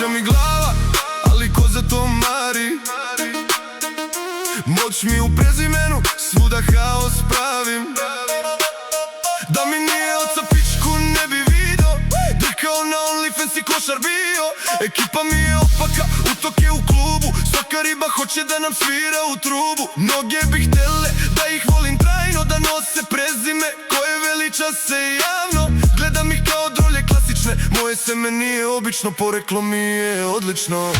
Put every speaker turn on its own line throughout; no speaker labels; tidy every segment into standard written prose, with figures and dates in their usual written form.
Trešća mi glava, ali ko za to mari? Moć mi u prezimenu, svuda haos pravim. Da mi nije oca pičku ne bi vidio, drkao na OnlyFans i košar bio. Ekipa mi je opaka, utoke u klubu, svaka riba hoće da nam svira u trubu. Mnoge bi htele da ih volim trajno, da nose prezime koje veliča se javno. Gledam ih kao drolje klasične, moje seme nije obično, poreklo mi je odlično.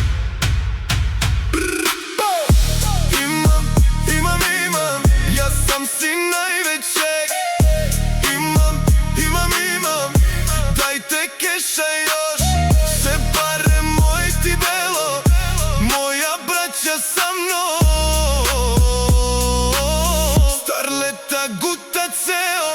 Imam, ja sam sin najvećeg. Imam, dajte keša još, se pare moj ti belo, moja braća sa mnom. Starleta guta ceo.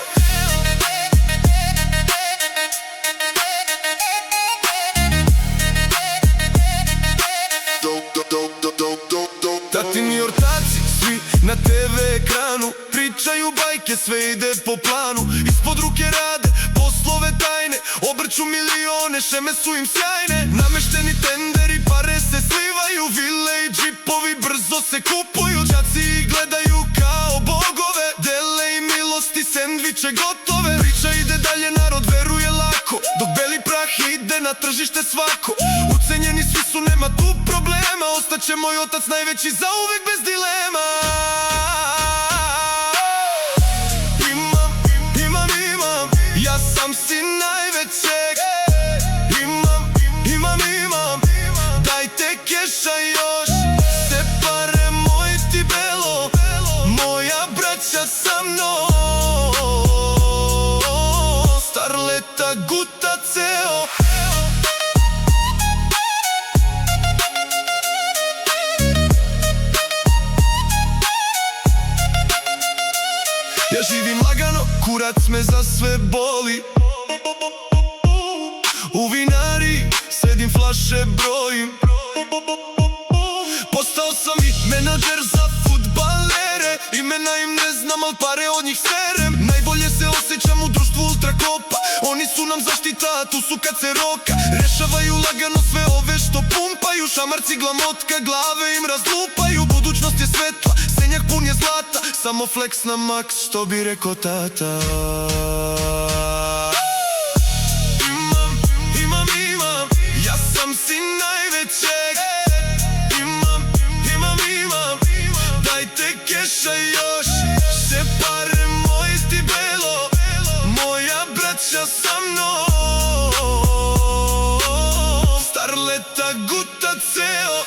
Tatini ortaci, svi na TV ekranu, pričaju bajke, sve ide po planu. Ispod ruke rade poslove tajne, obrću milione, šeme su im sjajne. Namešteni tenderi, pare se slivaju, vile i džipovi brzo se kupuju. Đaci ih gledaju kao bogove, dele i milosti, sendviče gotove. Priča ide dalje, narod veruje lako, dok beli prah ide na tržište svako. Ucenjeni svi su, nema tu problema, ostaće moj otac najveći zauvek bez dilema. Imam, ja sam sin najvećeg. Imam, dajte keša još, se pare moj ti belo, moja braća sa mnom. Starleta guta ceo. Ja živim lagano, kurac me za sve boli. U vinari sedim, flaše brojim. Postao sam i menadžer za fudbalere, imena im ne znam, al pare od njih serem. Najbolje se osjećam u društvu ultrakopa, oni su nam zaštita, tu su kad se roka. Rešavaju lagano sve ove što pumpaju, šamarci glamotka, glave im razlupaju. Budućnost je svetla, senjak pun je zlata, samo flex na max, što bi rekao tata. Imam, ja sam sin najvećeg. Imam, dajte keša još, se pare moj ti belo, moja braća sa mnom. Starleta guta ceo.